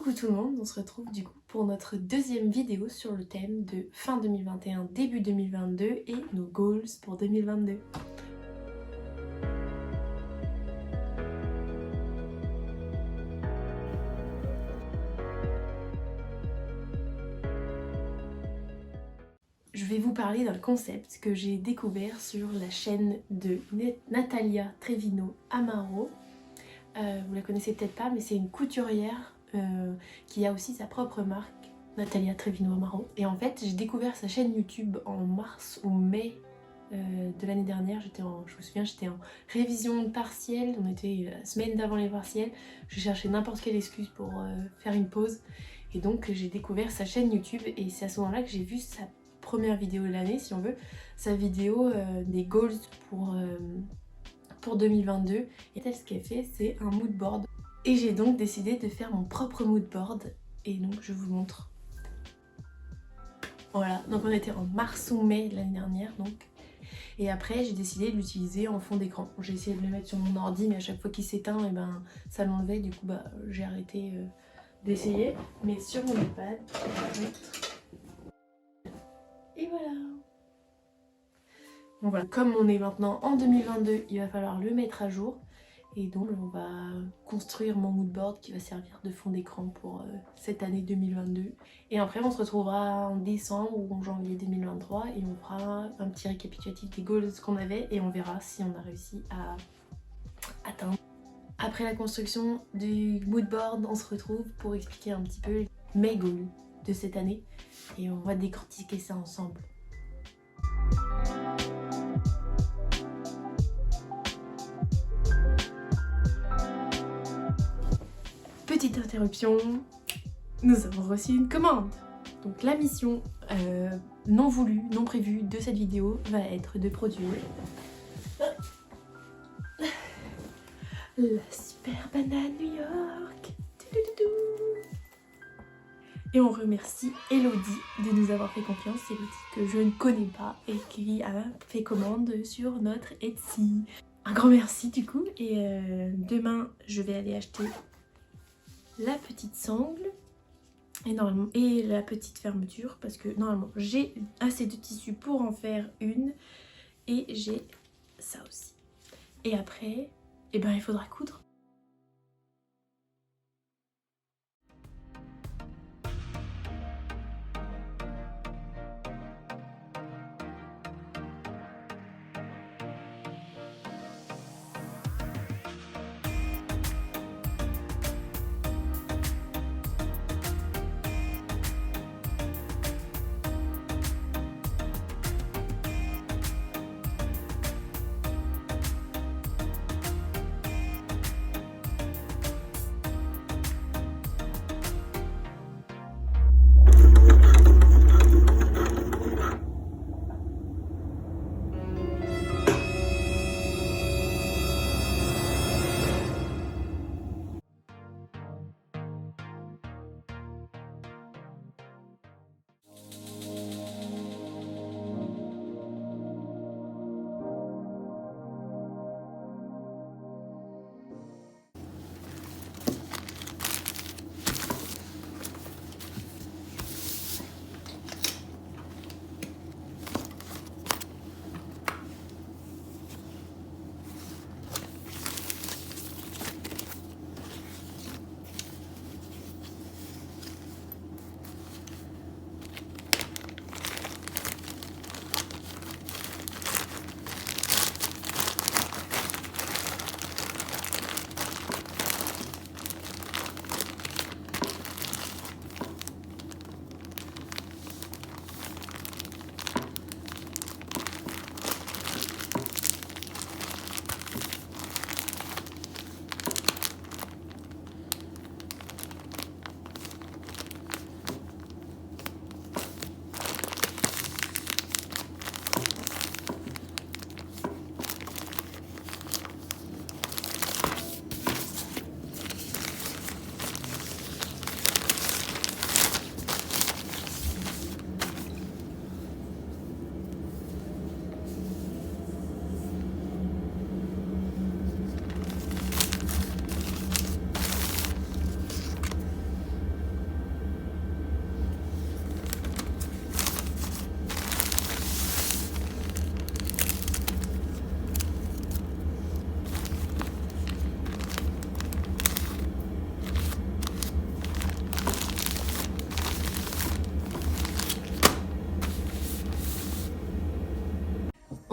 Coucou tout le monde, on se retrouve du coup pour notre deuxième vidéo sur le thème de fin 2021, début 2022 et nos goals pour 2022. Je vais vous parler d'un concept que j'ai découvert sur la chaîne de Natalia Trevino Amaro. Vous la connaissez peut-être pas, mais c'est une couturière qui a aussi sa propre marque, Natalia Trevino Amaro. Et en fait, j'ai découvert sa chaîne YouTube en mars ou mai de l'année dernière. Je me souviens, j'étais en révision partielle, on était la semaine d'avant les partiels. Je cherchais n'importe quelle excuse pour faire une pause. Et donc j'ai découvert sa chaîne YouTube et c'est à ce moment-là que j'ai vu sa première vidéo de l'année, si on veut, sa vidéo des goals pour 2022. Et elle, ce qu'elle fait, c'est un mood board. Et j'ai donc décidé de faire mon propre mood board. Et donc je vous montre. Voilà, donc on était en mars ou mai de l'année dernière, donc. Et après j'ai décidé de l'utiliser en fond d'écran. J'ai essayé de le mettre sur mon ordi, mais à chaque fois qu'il s'éteint, et ben ça l'enlevait. Du coup j'ai arrêté d'essayer. Mais sur mon iPad, je vais mettre. Et voilà. Bon voilà, comme on est maintenant en 2022, il va falloir le mettre à jour. Et donc on va construire mon mood board qui va servir de fond d'écran pour cette année 2022. Et après on se retrouvera en décembre ou en janvier 2023 et on fera un petit récapitulatif des goals qu'on avait et on verra si on a réussi à atteindre. Après la construction du mood board, on se retrouve pour expliquer un petit peu mes goals de cette année et on va décortiquer ça ensemble. Petite interruption, nous avons reçu une commande. Donc la mission non voulue, non prévue de cette vidéo va être de produire la super banane New York. Et on remercie Elodie de nous avoir fait confiance, Elodie que je ne connais pas et qui a fait commande sur notre Etsy. Un grand merci du coup et demain je vais aller acheter la petite sangle et la petite fermeture parce que normalement j'ai assez de tissu pour en faire une et j'ai ça aussi. Et après, eh ben, il faudra coudre.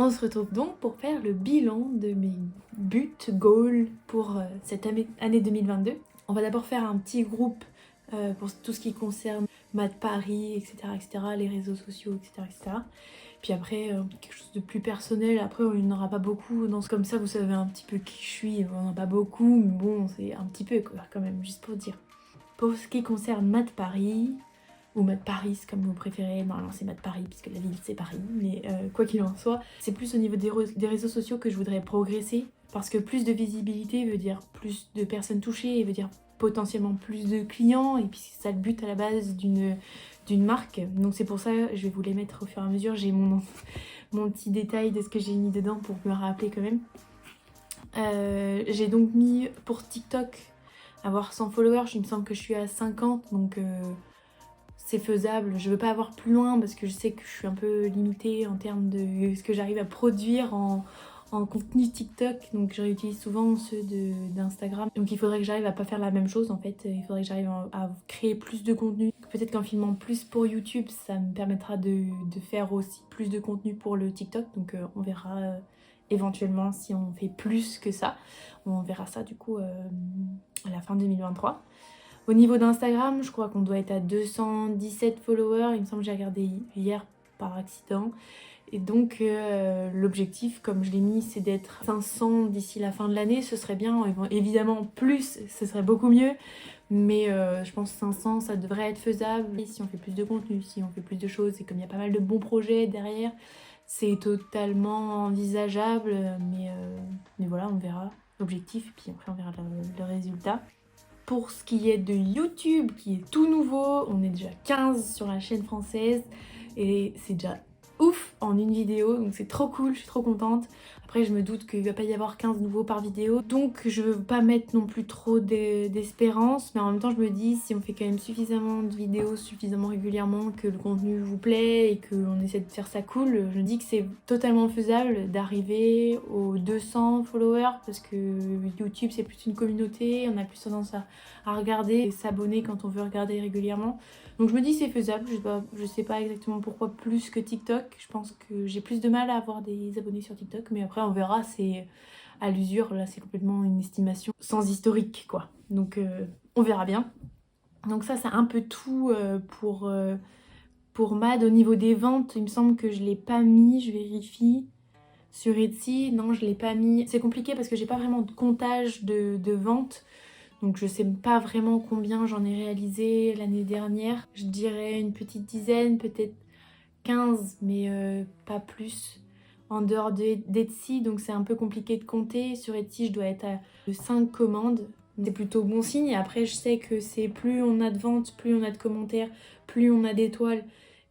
On se retrouve donc pour faire le bilan de mes buts, goals pour cette année 2022. On va d'abord faire un petit groupe pour tout ce qui concerne Mad Paris, etc., etc., les réseaux sociaux, etc., etc. Puis après, quelque chose de plus personnel. Après, il n'y en aura pas beaucoup. Comme ça, vous savez un petit peu qui je suis. On n'en a pas beaucoup, mais bon, c'est un petit peu quoi, quand même, juste pour dire. Pour ce qui concerne Mad Paris, ou Mad Paris comme vous préférez, normalement c'est Mad Paris puisque la ville c'est Paris, mais quoi qu'il en soit, c'est plus au niveau des réseaux sociaux que je voudrais progresser, parce que plus de visibilité veut dire plus de personnes touchées et veut dire potentiellement plus de clients, et puis c'est ça le but à la base d'une marque, donc c'est pour ça je vais vous les mettre au fur et à mesure. J'ai mon petit détail de ce que j'ai mis dedans pour me rappeler quand même. J'ai donc mis pour TikTok avoir 100 followers, il me semble que je suis à 50, donc c'est faisable. Je veux pas avoir plus loin parce que je sais que je suis un peu limitée en termes de ce que j'arrive à produire en contenu TikTok, donc je réutilise souvent ceux d'Instagram. Donc il faudrait que j'arrive à pas faire la même chose en fait, il faudrait que j'arrive à créer plus de contenu. Peut-être qu'en filmant plus pour YouTube, ça me permettra de faire aussi plus de contenu pour le TikTok, donc on verra éventuellement si on fait plus que ça. On verra ça du coup à la fin 2023. Au niveau d'Instagram, je crois qu'on doit être à 217 followers, il me semble que j'ai regardé hier par accident. Et donc l'objectif, comme je l'ai mis, c'est d'être 500 d'ici la fin de l'année. Ce serait bien, évidemment plus, ce serait beaucoup mieux. Mais je pense que 500, ça devrait être faisable. Et si on fait plus de contenu, si on fait plus de choses, et comme il y a pas mal de bons projets derrière, c'est totalement envisageable. Mais voilà, on verra l'objectif, et puis après on verra le résultat. Pour ce qui est de YouTube, qui est tout nouveau, on est déjà 15 sur la chaîne française et c'est déjà ouf en une vidéo, donc c'est trop cool, je suis trop contente. Après je me doute qu'il va pas y avoir 15 nouveaux par vidéo, donc je veux pas mettre non plus trop d'espérance, mais en même temps je me dis si on fait quand même suffisamment de vidéos, suffisamment régulièrement, que le contenu vous plaît et qu'on essaie de faire ça cool, je me dis que c'est totalement faisable d'arriver aux 200 followers, parce que YouTube c'est plus une communauté, on a plus tendance à regarder et s'abonner quand on veut regarder régulièrement. Donc je me dis c'est faisable, je sais pas exactement pourquoi plus que TikTok. Je pense que j'ai plus de mal à avoir des abonnés sur TikTok, mais après on verra, c'est à l'usure, là c'est complètement une estimation sans historique quoi. Donc on verra bien. Donc ça c'est un peu tout pour Mad. Au niveau des ventes, il me semble que je l'ai pas mis, je vérifie. Sur Etsy, non je l'ai pas mis. C'est compliqué parce que j'ai pas vraiment de comptage de ventes. Donc je sais pas vraiment combien j'en ai réalisé l'année dernière. Je dirais une petite dizaine, peut-être 15, mais pas plus. En dehors d'Etsy, donc c'est un peu compliqué de compter. Sur Etsy, je dois être à 5 commandes. C'est plutôt bon signe. Et après, je sais que c'est plus on a de ventes, plus on a de commentaires, plus on a d'étoiles.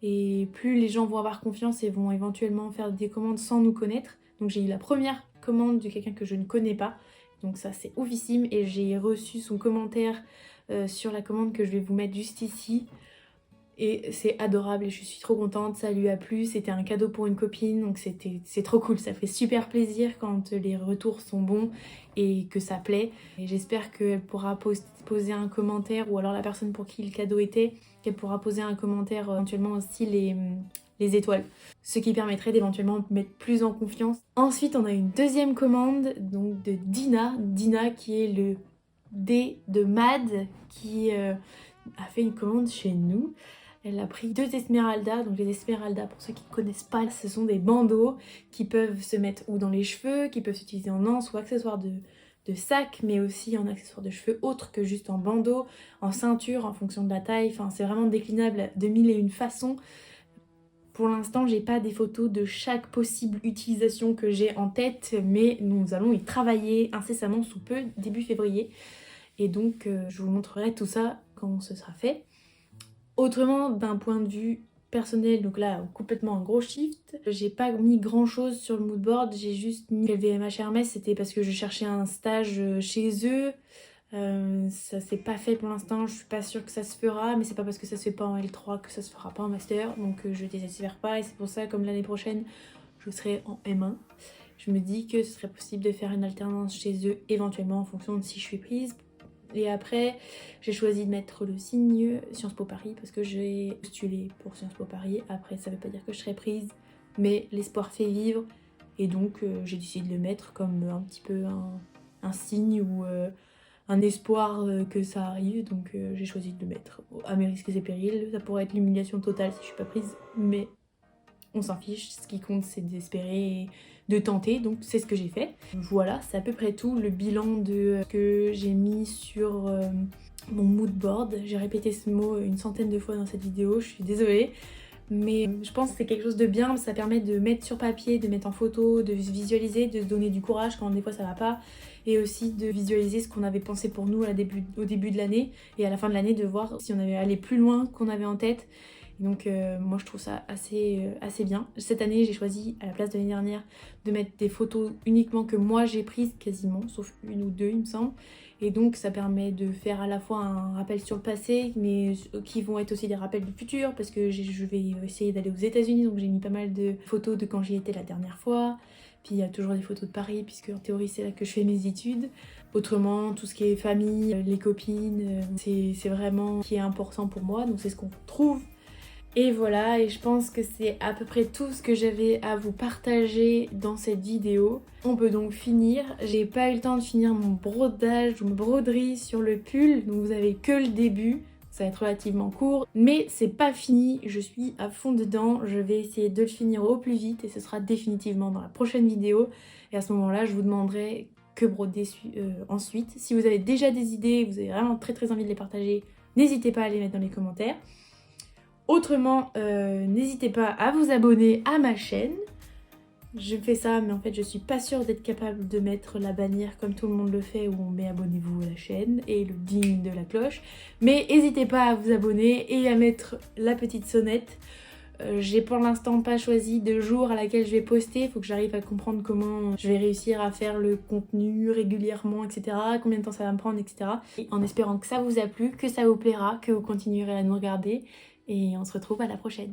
Et plus les gens vont avoir confiance et vont éventuellement faire des commandes sans nous connaître. Donc j'ai eu la première commande de quelqu'un que je ne connais pas. Donc ça c'est oufissime, et j'ai reçu son commentaire sur la commande que je vais vous mettre juste ici. Et c'est adorable et je suis trop contente, ça lui a plu, c'était un cadeau pour une copine, donc c'est trop cool, ça fait super plaisir quand les retours sont bons et que ça plaît. Et j'espère qu'elle pourra poser un commentaire, ou alors la personne pour qui le cadeau était, qu'elle pourra poser un commentaire, éventuellement aussi les étoiles, ce qui permettrait d'éventuellement mettre plus en confiance. Ensuite on a une deuxième commande donc de Dina qui est le D de Mad, qui a fait une commande chez nous. Elle a pris 2 Esmeralda. Donc les Esmeralda, pour ceux qui ne connaissent pas, ce sont des bandeaux qui peuvent se mettre ou dans les cheveux, qui peuvent s'utiliser en anse ou accessoires de sac, mais aussi en accessoires de cheveux autres que juste en bandeau, en ceinture, en fonction de la taille. Enfin, c'est vraiment déclinable de mille et une façons. Pour l'instant, j'ai pas des photos de chaque possible utilisation que j'ai en tête, mais nous allons y travailler incessamment sous peu, début février. Et donc, je vous montrerai tout ça quand ce sera fait. Autrement, d'un point de vue personnel, donc là, complètement un gros shift. J'ai pas mis grand chose sur le moodboard, j'ai juste mis LVMH Hermès, c'était parce que je cherchais un stage chez eux. Ça s'est pas fait pour l'instant, je suis pas sûre que ça se fera, mais c'est pas parce que ça se fait pas en L3 que ça se fera pas en master, donc je désespère pas, et c'est pour ça, comme l'année prochaine, je serai en M1. Je me dis que ce serait possible de faire une alternance chez eux, éventuellement en fonction de si je suis prise. Et après, j'ai choisi de mettre le signe Sciences Po Paris parce que j'ai postulé pour Sciences Po Paris. Après, ça veut pas dire que je serai prise, mais l'espoir fait vivre. Et donc j'ai décidé de le mettre comme un petit peu un signe ou un espoir que ça arrive. Donc j'ai choisi de le mettre à mes risques et périls. Ça pourrait être l'humiliation totale si je suis pas prise, mais on s'en fiche. Ce qui compte c'est d'espérer et de tenter, donc c'est ce que j'ai fait. Voilà, c'est à peu près tout le bilan de que j'ai mis sur mon mood board. J'ai répété ce mot une centaine de fois dans cette vidéo, je suis désolée. Mais je pense que c'est quelque chose de bien, ça permet de mettre sur papier, de mettre en photo, de visualiser, de se donner du courage quand des fois ça va pas, et aussi de visualiser ce qu'on avait pensé pour nous au début de l'année, et à la fin de l'année de voir si on avait allé plus loin qu'on avait en tête. Et donc moi je trouve ça assez bien. Cette année j'ai choisi, à la place de l'année dernière, de mettre des photos uniquement que moi j'ai prises quasiment, sauf une ou deux il me semble. Et donc ça permet de faire à la fois un rappel sur le passé, mais qui vont être aussi des rappels du futur, parce que je vais essayer d'aller aux États-Unis, donc j'ai mis pas mal de photos de quand j'y étais la dernière fois. Puis il y a toujours des photos de Paris, puisque en théorie c'est là que je fais mes études. Autrement, tout ce qui est famille, les copines, c'est vraiment ce qui est important pour moi, donc c'est ce qu'on trouve. Et voilà, et je pense que c'est à peu près tout ce que j'avais à vous partager dans cette vidéo. On peut donc finir. J'ai pas eu le temps de finir mon brodage ou ma broderie sur le pull, donc vous avez que le début. Ça va être relativement court, mais c'est pas fini, je suis à fond dedans. Je vais essayer de le finir au plus vite et ce sera définitivement dans la prochaine vidéo. Et à ce moment-là, je vous demanderai que broder ensuite. Si vous avez déjà des idées, vous avez vraiment très envie de les partager, n'hésitez pas à les mettre dans les commentaires. Autrement, n'hésitez pas à vous abonner à ma chaîne. Je fais ça, mais en fait je suis pas sûre d'être capable de mettre la bannière comme tout le monde le fait, où on met abonnez-vous à la chaîne et le ding de la cloche. Mais n'hésitez pas à vous abonner et à mettre la petite sonnette. J'ai pour l'instant pas choisi de jour à laquelle je vais poster, il faut que j'arrive à comprendre comment je vais réussir à faire le contenu régulièrement, etc. Combien de temps ça va me prendre, etc. Et en espérant que ça vous a plu, que ça vous plaira, que vous continuerez à nous regarder. Et on se retrouve à la prochaine.